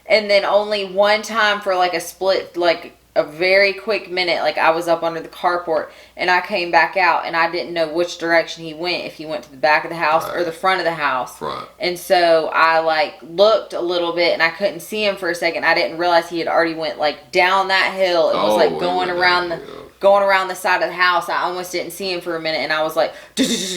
And then only one time for like a split, like a very quick minute, like I was up under the carport, and I came back out, and I didn't know which direction he went, if he went to the back of the house or the front of the house. Front. And so I like looked a little bit, and I couldn't see him for a second. I didn't realize he had already went like down that hill. It was like going around the side of the house. I almost didn't see him for a minute, and I was like,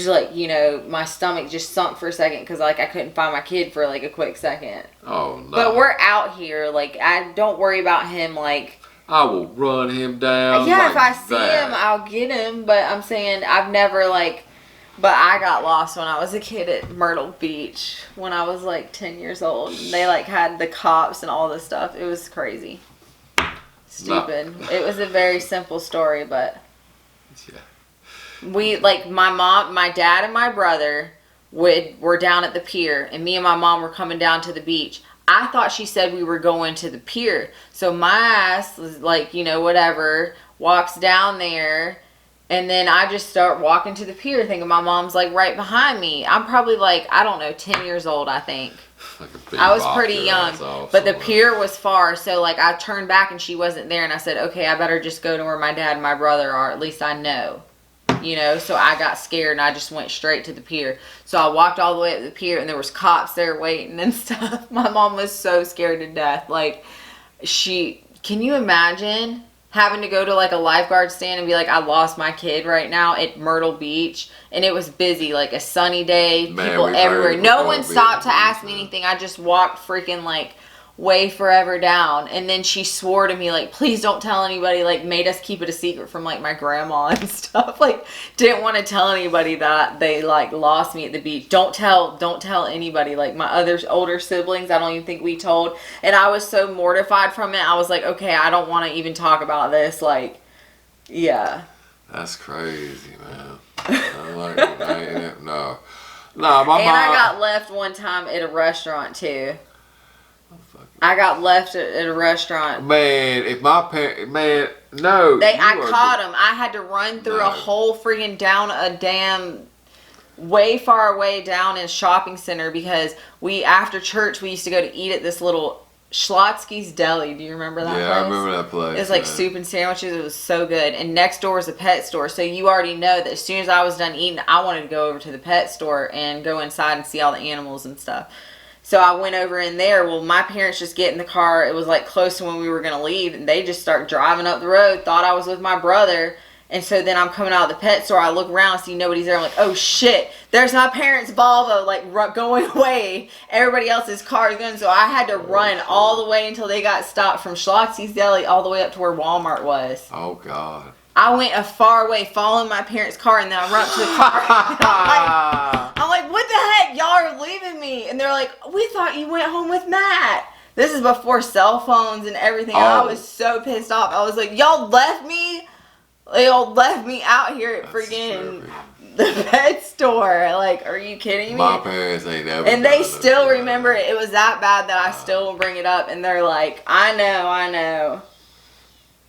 like, you know, my stomach just sunk for a second because like I couldn't find my kid for like a quick second. Oh no! But we're out here. Like, I don't worry about him. Like, I will run him down. yeah, like if I see him, I'll get him. But I'm saying I've never like. But I got lost when I was a kid at Myrtle Beach when I was like 10 years old. They like had the cops and all this stuff. It was crazy. Stupid. No. It was a very simple story, but we like my mom, my dad, and my brother were down at the pier, and me and my mom were coming down to the beach. I thought she said we were going to the pier, so my ass was like, you know, whatever, walks down there, and then I just start walking to the pier, thinking my mom's like right behind me. I'm probably like, I don't know, 10 years old, I think. Like I was pretty young, but the pier was far, so like I turned back and she wasn't there, and I said, okay, I better just go to where my dad and my brother are, at least I know, you know. So I got scared and I just went straight to the pier. So I walked all the way up to the pier, and there was cops there waiting and stuff. My mom was so scared to death. Like, can you imagine having to go to like a lifeguard stand and be like, I lost my kid right now at Myrtle Beach, and it was busy, like a sunny day, people everywhere. No one stopped to ask me anything. I just walked freaking like way forever down, and then she swore to me like, please don't tell anybody, like made us keep it a secret from like my grandma and stuff. Like, didn't want to tell anybody that they like lost me at the beach. Don't tell anybody. Like my other older siblings, I don't even think we told, and I was so mortified from it. I was like, okay, I don't want to even talk about this. Like, yeah, that's crazy, man. I'm like, no, my mom. And I got left one time at a restaurant too. I got left at a restaurant. Man, if my parents, man, no. I caught them. I had to run through a whole freaking down a damn way far away down in a shopping center, because after church we used to go to eat at this little Schlotsky's Deli. Do you remember that place? Yeah, I remember that place. It was like soup and sandwiches. It was so good. And next door was a pet store. So you already know that as soon as I was done eating, I wanted to go over to the pet store and go inside and see all the animals and stuff. So I went over in there. Well, my parents just get in the car. It was like close to when we were going to leave, and they just start driving up the road. Thought I was with my brother. And so then I'm coming out of the pet store. I look around, see nobody's there. I'm like, oh shit, there's my parents' Volvo like going away. Everybody else's car is going. So I had to run all the way until they got stopped from Schlotsky's Deli all the way up to where Walmart was. Oh God. I went a far way following my parents' car, and then I run up to the car. I'm like, what the heck? Y'all are leaving me. And they're like, we thought you went home with Matt. This is before cell phones and everything. Oh. I was so pissed off. I was like, y'all left me? Y'all left me out here at freaking the pet store. Like, are you kidding me? My parents ain't ever. And they still remember it. It was that bad that I still bring it up. And they're like, I know.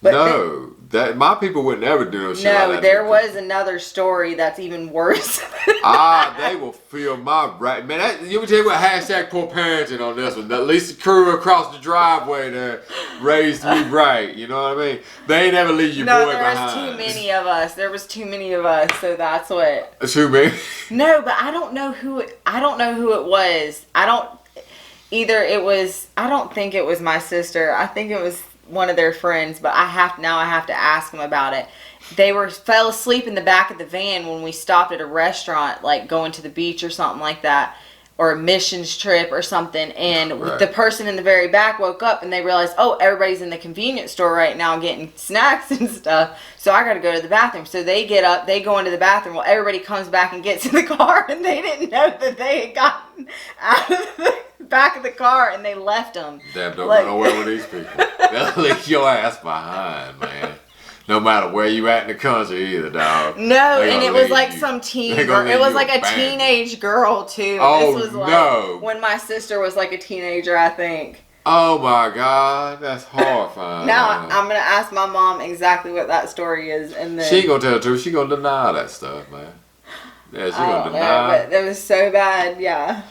But no. That my people would never do no shit like that. No, there was another story that's even worse. They will feel my right. Man, you can tell you what, hashtag poor parenting on this one. At least the crew across the driveway there raised me right. You know what I mean? They ain't never leave your boy behind. No, there was too many of us. There was too many of us, so that's what. Too many? No, but I don't know who it was. I don't think it was my sister. I think it was one of their friends, but I have to ask them about it. They fell asleep in the back of the van when we stopped at a restaurant, like going to the beach or something like that, or a missions trip or something, and the person in the very back woke up and they realized, oh, everybody's in the convenience store right now getting snacks and stuff, so I gotta go to the bathroom. So they get up, they go into the bathroom. Well, everybody comes back and gets in the car, and they didn't know that they had gotten out of the back of the car, and they left them. Damn, don't go nowhere with these people. They'll leave your ass behind, man. No matter where you at in the country either, dog. No, They and gonna it was leave like you. some teen They gonna girl. It leave was you like a abandoned. teenage girl too. Oh, This was like no. when my sister was like a teenager, I think. Oh my God, that's horrifying. Now I'm gonna ask my mom exactly what that story is, and then She ain't gonna tell the truth. She gonna deny that stuff, man. Yeah, she I gonna don't know, deny. but it was so bad. Yeah.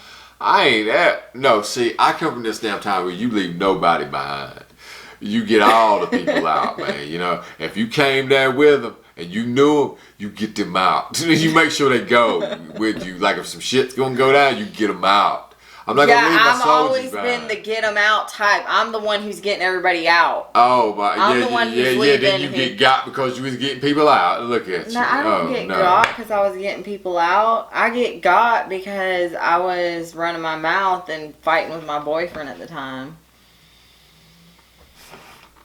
I ain't that. No, see, I come from this damn time where you leave nobody behind. You get all the people out, man. You know, if you came there with them and you knew them, you get them out. You make sure they go with you. Like if some shit's gonna go down, you get them out. I'm not gonna leave my I've soldiers always behind. been the get them out type. I'm the one who's getting everybody out. Oh my, I'm yeah, the one yeah, who's yeah. Then leaving you who- get got because you was getting people out. Look at you. No, I don't Oh, get no. got because I was getting people out. I get got because I was running my mouth and fighting with my boyfriend at the time.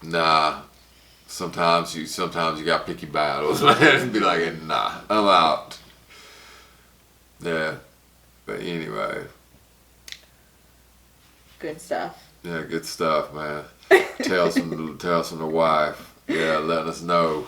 Nah. Sometimes you got picky battles, man. Be like, nah, I'm out. Yeah. But anyway. Good stuff. Yeah, good stuff, man. Tales from the wife. Yeah, letting us know.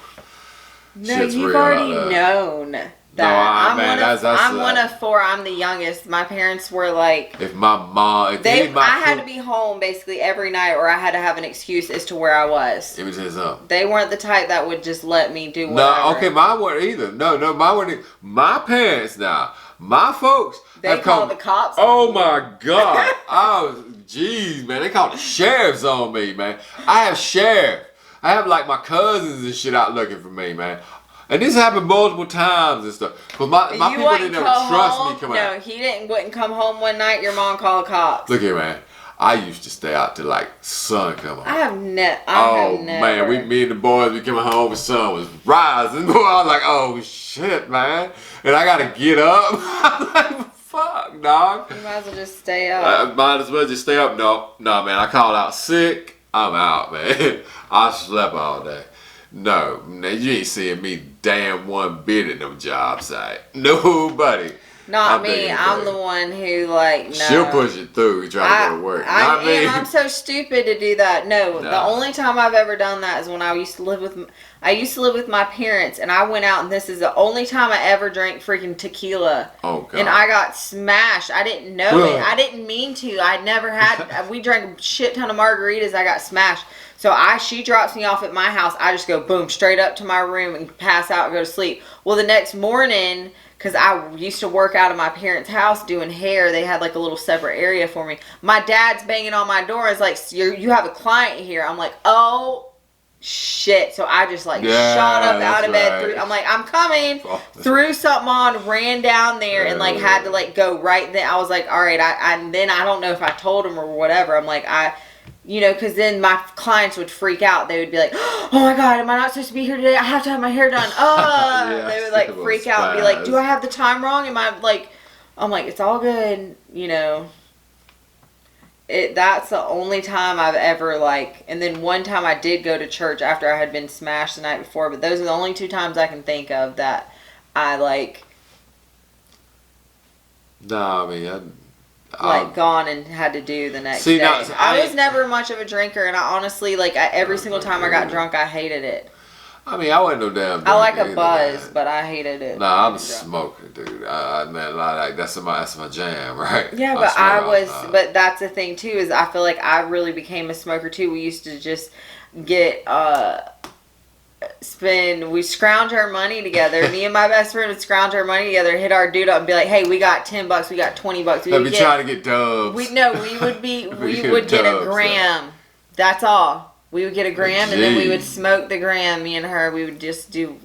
No, Shit's you've real out already there. known that. I- I'm man, that's- one of four. I'm the youngest. My parents were like, If my mom, if any of my I had to be home basically every night, or I had to have an excuse as to where I was. Let me tell you something. They weren't the type that would just let me do whatever. No, okay, mine weren't either. No, mine weren't either. My parents now, my folks They have call come. the cops. Oh my God. Oh, jeez, man. They called the sheriffs on me, man. I have sheriff. I have like my cousins and shit out looking for me, man. And this happened multiple times and stuff. But my You people wouldn't didn't ever come trust home? me coming No, out. he wouldn't come home one night. Your mom called the cops. Look here, man. I used to stay out till like sun come on. I have never. Man, me and the boys, we coming home, the sun was rising. Boy, I was like, oh shit, man. And I gotta get up. I'm like, fuck, dog. You might as well just stay up. I might as well just stay up. No, man, I called out sick. I'm out, man. I slept all day. No, you ain't seeing me damn one bit at no job site. Nobody. Not me. I'm the one who like. No. She'll push it through. You try to go to work. Not me. I'm so stupid to do that. No, the Nah. only time I've ever done that is when I used to live with. I used to live with my parents, and I went out, and this is the only time I ever drank freaking tequila. Oh God. And I got smashed. I didn't know it. I didn't mean to. I never had. We drank a shit ton of margaritas. I got smashed. So she drops me off at my house. I just go boom straight up to my room and pass out and go to sleep. Well, the next morning, because I used to work out of my parents' house doing hair, they had like a little separate area for me. My dad's banging on my door. It's like, you have a client here. I'm like, oh shit. So I just like shot up out of bed. right. I'm like, I'm coming. Threw something on, ran down there, and like had to like go right then. I was like, all right. And then I don't know if I told him or whatever. I'm like, because then my clients would freak out. They would be like, oh my God, am I not supposed to be here today? I have to have my hair done. Yeah, they would like freak out and be like, spaz. do I have the time wrong? Am I like, I'm like, it's all good, That's the only time I've ever like, and then one time I did go to church after I had been smashed the night before, but those are the only two times I can think of that I like Nah, I mean, gone and had to do the next See, day. now, I was never much of a drinker, and I honestly, every single time I got drunk, I hated it. I mean, I wasn't no damn. I like drinker a either, buzz, man. but I hated it. Nah, I'm a Drunk. smoker, dude. Man, like that's my jam, right? Yeah, but but that's the thing too, is I feel like I really became a smoker too. We used to just get, we scrounge our money together. Me and my best friend would scrounge our money together, hit our dude up and be like, hey, we got $10, we got $20. They'd be trying to get dubs. we would get a gram. That's all. We would get a gram, and then we would smoke the gram. Me and her, we would just do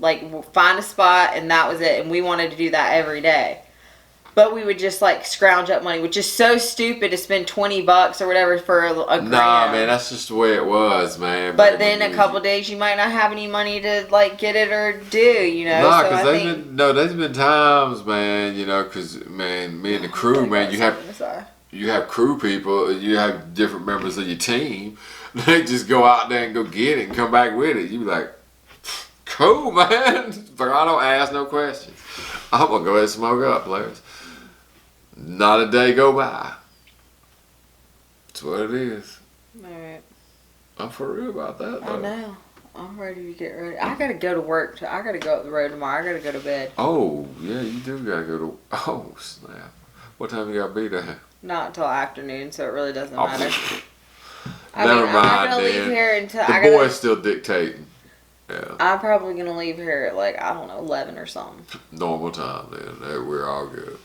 find a spot, and that was it. And we wanted to do that every day. But we would just scrounge up money, which is so stupid to spend $20 or whatever for a gram. Nah, man, that's just the way it was, man. But then a couple days you might not have any money to get it or do, Nah, because there's been times, man, because man, me and the crew, man, you have crew people, you have different members of your team. They just go out there and go get it and come back with it. You be like, cool, man. But I don't ask no questions. I'm gonna go ahead and smoke up, players. Not a day go by. That's what it is. Alright. I'm for real about that, though. I know. I'm ready to get ready. I gotta go to work. I gotta go up the road tomorrow. I gotta go to bed. Oh, yeah, you do gotta go to. Oh, snap. What time you gotta be there? Not until afternoon, so it really doesn't Oh, matter. never I'm not mind gonna leave then. here until The boy's still dictating. Yeah. I'm probably gonna leave here at like, I don't know, 11 or something. Normal time then. We're all good.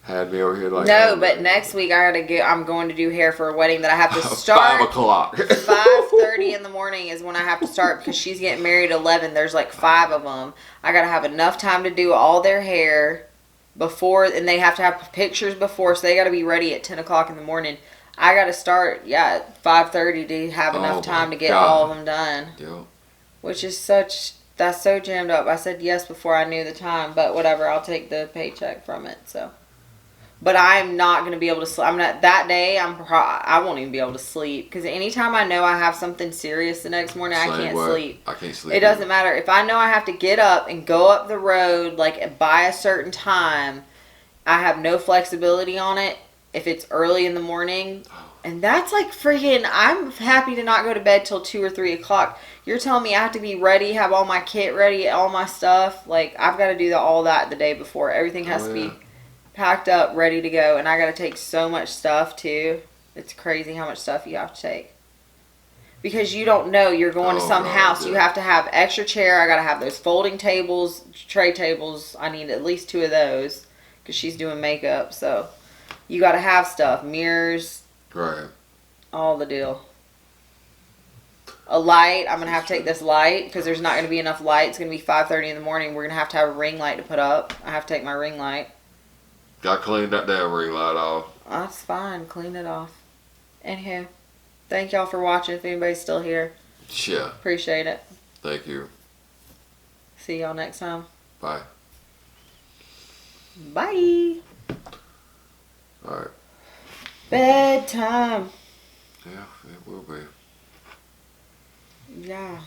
Had me over here like. No, oh, but man. next week I'm going to do hair for a wedding that I have to start. 5 o'clock. 5:30 in the morning is when I have to start because she's getting married at 11. There's like 5 of them. I gotta have enough time to do all their hair before, and they have to have pictures before, so they gotta be ready at 10 o'clock in the morning. I gotta start, at 5:30 to have enough time to get all of them done. Yep. Which is that's so jammed up. I said yes before I knew the time, but whatever. I'll take the paycheck from it. So. But I'm not going to be able to sleep. I'm not, that day, I won't even be able to sleep. Because anytime I know I have something serious the next morning, I can't sleep. I can't sleep. It doesn't matter. If I know I have to get up and go up the road, like, by a certain time, I have no flexibility on it if it's early in the morning. And that's like freaking, I'm happy to not go to bed till 2 or 3 o'clock. You're telling me I have to be ready, have all my kit ready, all my stuff. Like, I've got to do all that the day before. Everything has to be packed up, ready to go, and I gotta take so much stuff too. It's crazy how much stuff you have to take. Because you don't know, you're going to some house, you have to have extra chair. I gotta have those folding tables, tray tables. I need at least 2 of those because she's doing makeup. So you gotta have stuff, mirrors, right, all the deal. A light. I'm gonna have to take this light because there's not gonna be enough light. It's gonna be 5:30 in the morning. We're gonna have to have a ring light to put up. I have to take my ring light. Got to clean that damn ring light off. That's fine. Clean it off. Anywho, thank y'all for watching. If anybody's still here, Yeah. appreciate it. Thank you. See y'all next time. Bye. Bye. All right. Bedtime. Yeah, it will be. Yeah.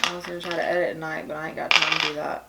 I was going to try to edit at night, but I ain't got time to do that.